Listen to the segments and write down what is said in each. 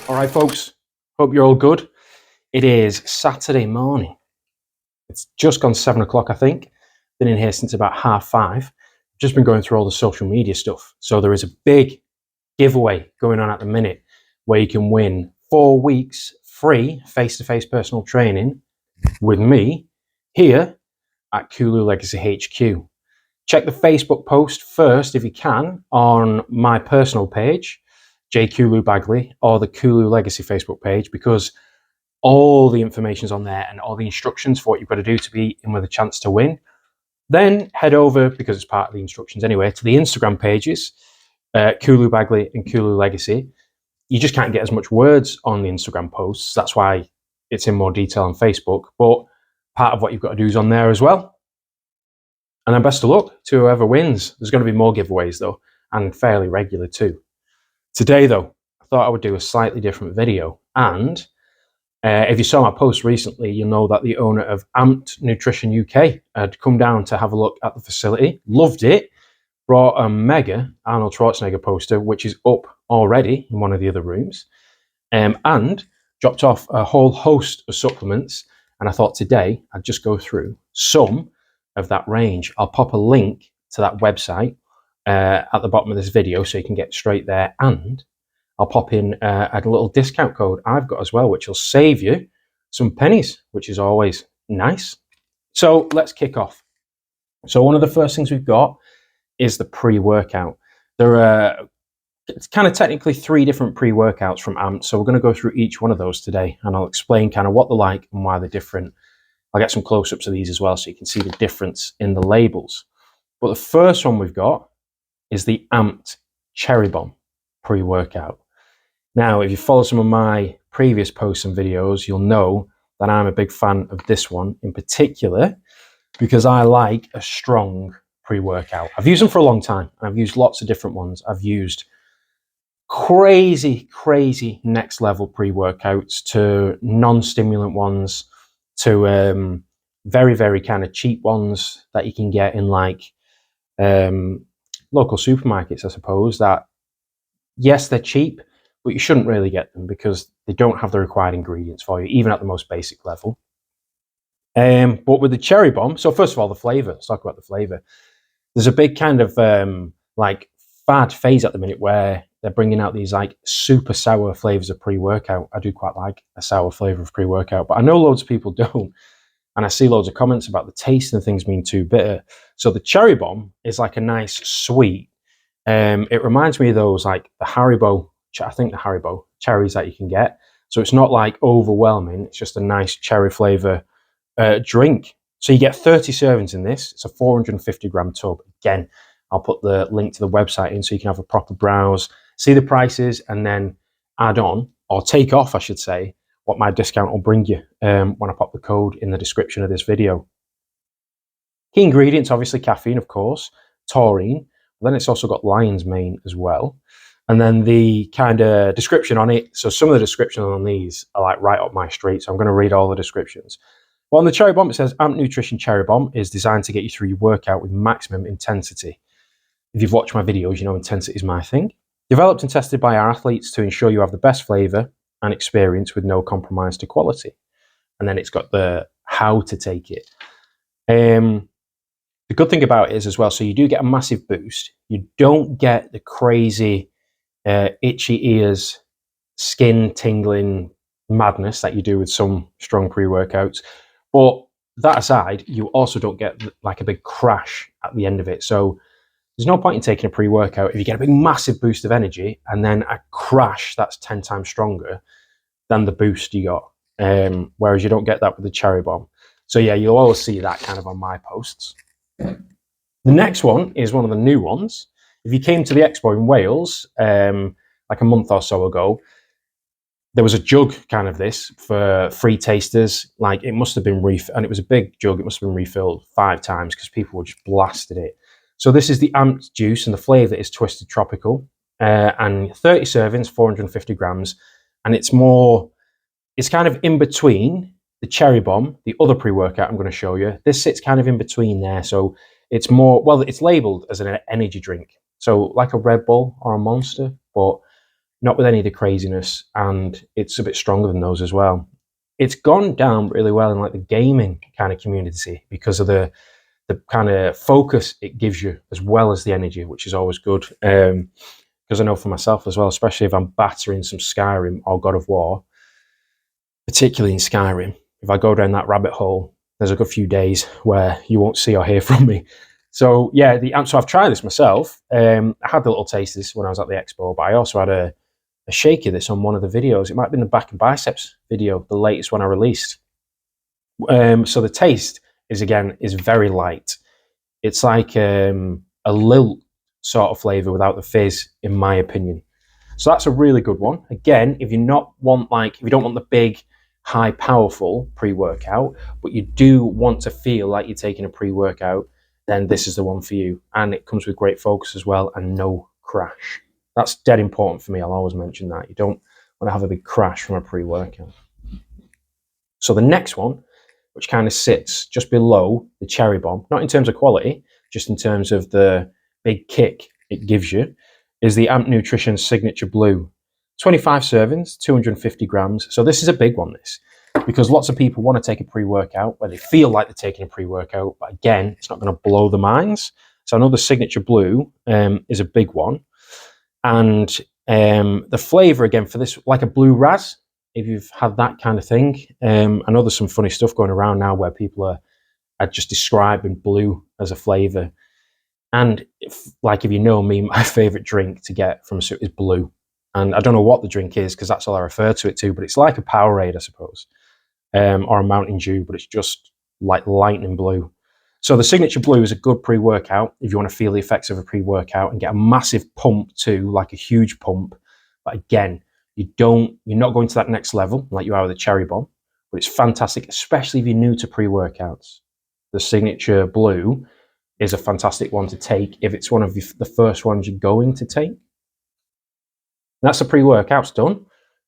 All right, folks, hope you're all good. It is Saturday morning. It's just gone 7 o'clock, I think. Been in here since about 5:30. Just been going through all the social media stuff. So there is a big giveaway going on at the minute where you can win 4 weeks free face-to-face personal training with me here at Khulu Legacy HQ. Check the Facebook post first, if you can, on my personal page, Khulu Bagley, or the Khulu Legacy Facebook page, because all the information's on there and all the instructions for what you've got to do to be in with a chance to win. Then head over, because it's part of the instructions anyway, to the Instagram pages, Khulu Bagley and Khulu Legacy. You just can't get as much words on the Instagram posts. That's why it's in more detail on Facebook. But part of what you've got to do is on there as well. And then best of luck to whoever wins. There's going to be more giveaways though, and fairly regular too. Today though, I thought I would do a slightly different video. And if you saw my post recently, you'll know that the owner of Amped Nutrition UK had come down to have a look at the facility, loved it, brought a mega Arnold Schwarzenegger poster, which is up already in one of the other rooms, and dropped off a whole host of supplements. And I thought today I'd just go through some of that range. I'll pop a link to that website at the bottom of this video so you can get straight there, and I'll pop in a little discount code I've got as well, which will save you some pennies, which is always nice. So let's kick off. So one of the first things we've got is the pre-workout. There are it's kind of technically 3 different pre-workouts from Amped, so we're going to go through each one of those today, and I'll explain kind of what they're like and why they're different. I'll get some close-ups of these as well so you can see the difference in the labels. But the first one we've got is the Amped Cherry Bomb pre-workout. Now, if you follow some of my previous posts and videos, you'll know that I'm a big fan of this one in particular because I like a strong pre-workout. I've used them for a long time. I've used lots of different ones. I've used crazy next level pre-workouts to non-stimulant ones to very kind of cheap ones that you can get in like local supermarkets, I suppose, that yes, they're cheap, but you shouldn't really get them because they don't have the required ingredients for you, even at the most basic level. But with the Cherry Bomb, so first of all, the flavor. Let's talk about the flavor. There's a big kind of like fad phase at the minute where they're bringing out these like super sour flavors of pre-workout. I do quite like a sour flavor of pre-workout, but I know loads of people don't. And I see loads of comments about the taste and things being too bitter. So the Cherry Bomb is like a nice sweet. It reminds me of those like the Haribo, I think the Haribo cherries that you can get. So it's not like overwhelming. It's just a nice cherry flavor drink. So you get 30 servings in this. It's a 450 gram tub. Again, I'll put the link to the website in so you can have a proper browse, see the prices, and then add on, or take off, I should say, what my discount will bring you when I pop the code in the description of this video. Key ingredients, obviously caffeine, of course, taurine, but then it's also got lion's mane as well. And then the kind of description on it, so some of the descriptions on these are like right up my street, so I'm going to read all the descriptions. Well, on the Cherry Bomb, it says, Amped Nutrition Cherry Bomb is designed to get you through your workout with maximum intensity. If you've watched my videos, you know intensity is my thing. Developed and tested by our athletes to ensure you have the best flavor and experience with no compromise to quality. And then it's got the how to take it. The good thing about it is as well, so you do get a massive boost. You don't get the crazy itchy ears, skin tingling madness that you do with some strong pre-workouts. But that aside, you also don't get like a big crash at the end of it. So there's no point in taking a pre-workout if you get a big massive boost of energy and then a crash that's 10 times stronger than the boost you got. Whereas you don't get that with the Cherry Bomb. So yeah, you'll always see that kind of on my posts. The next one is one of the new ones. If you came to the expo in Wales like a month or so ago, there was a jug kind of this for free tasters. Like it must have been and it was a big jug. It must have been refilled 5 times because people just blasted it. So this is the Amped juice, and the flavor is Twisted Tropical, and 30 servings, 450 grams. And it's kind of in between the Cherry Bomb, the other pre-workout I'm going to show you. This sits kind of in between there. So it's more, well, it's labeled as an energy drink. So like a Red Bull or a Monster, but not with any of the craziness, and it's a bit stronger than those as well. It's gone down really well in like the gaming kind of community because of the kind of focus it gives you, as well as the energy, which is always good. Because I know for myself as well, especially if I'm battering some Skyrim or God of War, particularly in Skyrim, if I go down that rabbit hole, there's a good few days where you won't see or hear from me. So yeah, so I've tried this myself. I had the little taste of this when I was at the expo, but I also had a shake of this on one of the videos. It might have been the back and biceps video, the latest one I released. So the taste is very light. It's like a lilt sort of flavor without the fizz, in my opinion. So that's a really good one. Again, if you don't want the big, high, powerful pre-workout, but you do want to feel like you're taking a pre-workout, then this is the one for you. And it comes with great focus as well and no crash. That's dead important for me. I'll always mention that. You don't want to have a big crash from a pre-workout. So the next one, which kind of sits just below the cherry bomb, not in terms of quality, just in terms of the big kick it gives you, is the Amped Nutrition Signature Blue. 25 servings, 250 grams. So this is a big one, this, because lots of people want to take a pre-workout where they feel like they're taking a pre-workout, but again, it's not going to blow the minds. So I know the Signature Blue is a big one. And the flavor, again, for this, like a blue raz, if you've had that kind of thing. I know there's some funny stuff going around now where people are just describing blue as a flavor. And if you know me, my favorite drink to get from a suit is blue. And I don't know what the drink is because that's all I refer to it to, but it's like a Powerade, I suppose, or a Mountain Dew, but it's just like lightning blue. So the Signature Blue is a good pre-workout if you want to feel the effects of a pre-workout and get a massive pump too, like a huge pump. But again, you're not going to that next level like you are with a Cherry Bomb, but it's fantastic, especially if you're new to pre-workouts. The Signature Blue is a fantastic one to take if it's one of the first ones you're going to take. That's the pre-workouts done.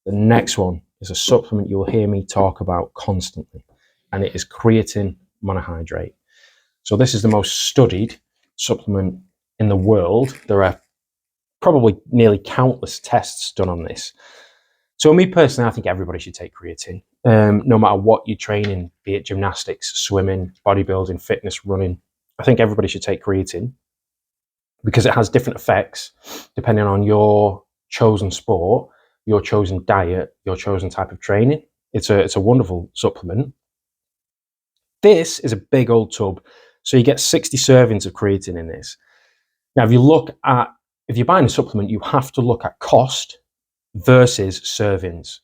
The next one is a supplement you'll hear me talk about constantly, and it is creatine monohydrate. So this is the most studied supplement in the world. There are probably nearly countless tests done on this. So me personally, I think everybody should take creatine, no matter what you're training, be it gymnastics, swimming, bodybuilding, fitness, running. I think everybody should take creatine because it has different effects depending on your chosen sport, your chosen diet, your chosen type of training. It's a wonderful supplement. This is a big old tub. So you get 60 servings of creatine in this. Now, if you're buying a supplement, you have to look at cost versus servings,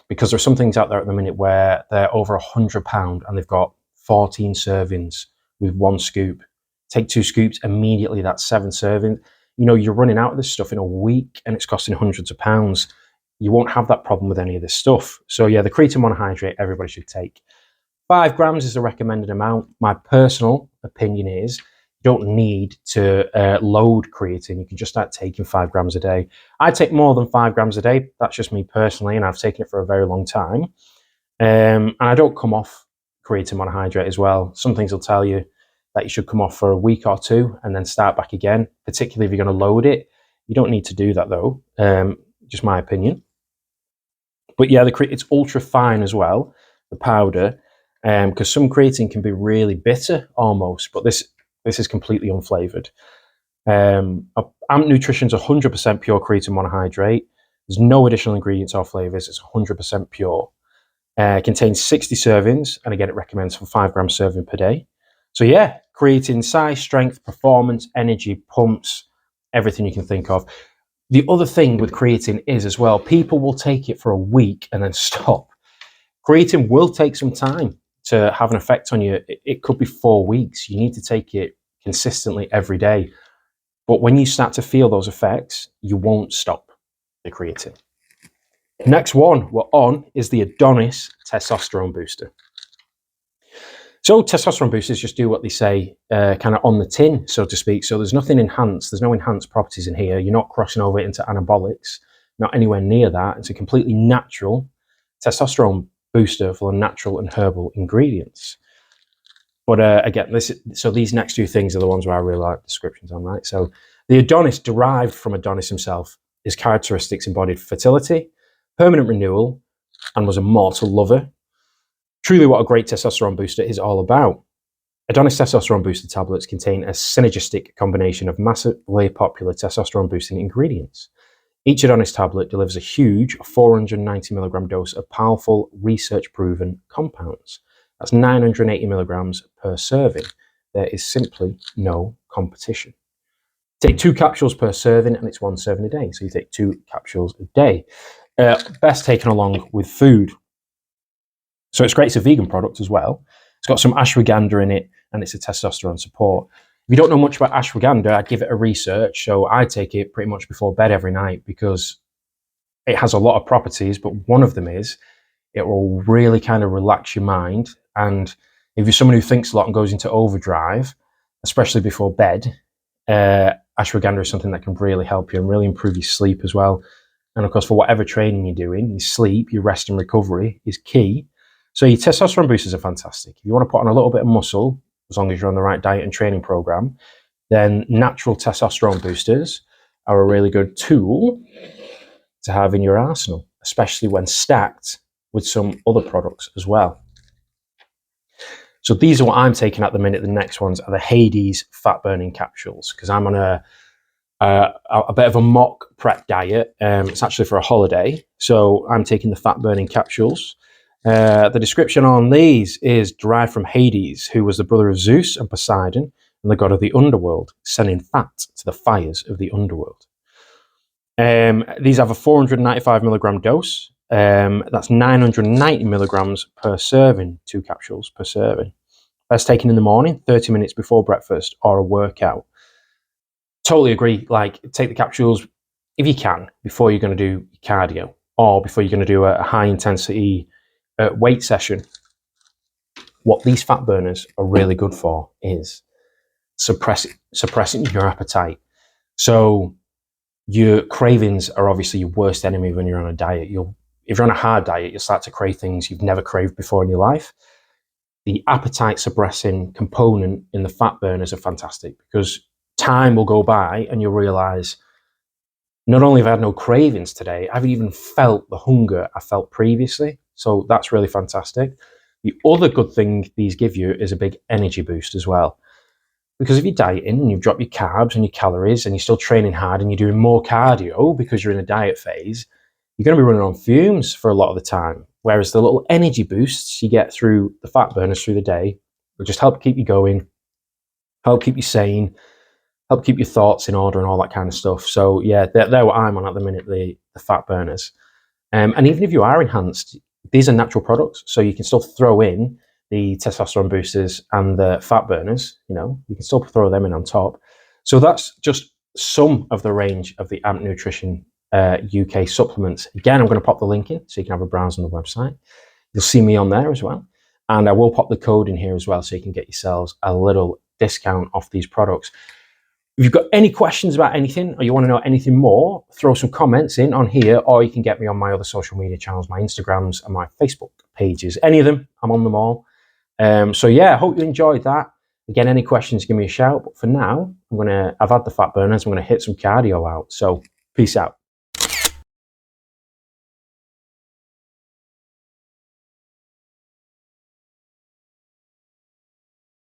because there are some things out there at the minute where they're over £100 and they've got 14 servings with one scoop. Take 2 scoops, immediately that's 7 servings. You're running out of this stuff in a week and it's costing hundreds of pounds. You won't have that problem with any of this stuff. So yeah, the creatine monohydrate, everybody should take. 5 grams is the recommended amount. My personal opinion is you don't need to load creatine. You can just start taking 5 grams a day. I take more than 5 grams a day. That's just me personally, and I've taken it for a very long time. And I don't come off creatine monohydrate as well. Some things will tell you that you should come off for a week or 2 and then start back again, particularly if you're going to load it. You don't need to do that though, just my opinion. But yeah, it's ultra fine as well, the powder, because some creatine can be really bitter almost, but this is completely unflavoured. Amped Nutrition's 100% pure creatine monohydrate. There's no additional ingredients or flavours. It's 100% pure. Contains 60 servings, and again, it recommends for 5 grams serving per day. So yeah, creatine size, strength, performance, energy, pumps, everything you can think of. The other thing with creatine is as well, people will take it for a week and then stop. Creatine will take some time to have an effect on you. It could be 4 weeks. You need to take it consistently every day. But when you start to feel those effects, you won't stop the creatine. Next one we're on is the Adonis testosterone booster. So testosterone boosters just do what they say, kind of on the tin, so to speak. So there's nothing enhanced. There's no enhanced properties in here. You're not crossing over into anabolics, not anywhere near that. It's a completely natural testosterone booster full of natural and herbal ingredients. But again, so these next 2 things are the ones where I really like descriptions on, right? So the Adonis, derived from Adonis himself, his characteristics embodied fertility, permanent renewal, and was a mortal lover. Truly what a great testosterone booster is all about. Adonis testosterone booster tablets contain a synergistic combination of massively popular testosterone boosting ingredients. Each Adonis tablet delivers a huge 490 milligram dose of powerful research-proven compounds. That's 980 milligrams per serving. There is simply no competition. Take 2 capsules per serving, and it's 1 serving a day. So you take 2 capsules a day. Best taken along with food. So it's great. It's a vegan product as well. It's got some ashwagandha in it, and it's a testosterone support. If you don't know much about ashwagandha, I'd give it a research. So I take it pretty much before bed every night because it has a lot of properties, but one of them is it will really kind of relax your mind. And if you're someone who thinks a lot and goes into overdrive, especially before bed, ashwagandha is something that can really help you and really improve your sleep as well. And of course, for whatever training you're doing, your sleep, your rest and recovery is key. So your testosterone boosters are fantastic. If you want to put on a little bit of muscle, as long as you're on the right diet and training program, then natural testosterone boosters are a really good tool to have in your arsenal, especially when stacked with some other products as well. So these are what I'm taking at the minute. The next ones are the Hades fat burning capsules, because I'm on a bit of a mock prep diet. It's actually for a holiday. So I'm taking the fat burning capsules. The description on these is derived from Hades, who was the brother of Zeus and Poseidon and the god of the underworld, sending fat to the fires of the underworld. These have a 495 milligram dose. That's 990 milligrams per serving, 2 capsules per serving. Best taken in the morning, 30 minutes before breakfast or a workout. Totally agree. Like, take the capsules if you can before you're going to do cardio or before you're going to do a high intensity weight session. What these fat burners are really good for is suppressing your appetite. So your cravings are obviously your worst enemy when you're on a diet. If you're on a hard diet, you'll start to crave things you've never craved before in your life. The appetite suppressing component in the fat burners are fantastic because time will go by and you'll realize, not only have I had no cravings today, I haven't even felt the hunger I felt previously. So that's really fantastic. The other good thing these give you is a big energy boost as well. Because if you're dieting and you've dropped your carbs and your calories and you're still training hard and you're doing more cardio because you're in a diet phase, you're going to be running on fumes for a lot of the time. Whereas the little energy boosts you get through the fat burners through the day will just help keep you going, help keep you sane, help keep your thoughts in order and all that kind of stuff. So yeah, they're what I'm on at the minute, the fat burners. And even if you are enhanced, these are natural products, so you can still throw in the testosterone boosters and the fat burners. You can still throw them in on top. So that's just some of the range of the Amped Nutrition UK supplements. Again, I'm going to pop the link in so you can have a browse on the website. You'll see me on there as well. And I will pop the code in here as well so you can get yourselves a little discount off these products. If you've got any questions about anything or you want to know anything more, throw some comments in on here, or you can get me on my other social media channels, my Instagrams and my Facebook pages. Any of them, I'm on them all. So yeah, I hope you enjoyed that. Again, any questions, give me a shout. But for now, I've had the fat burners. I'm going to hit some cardio out. So peace out.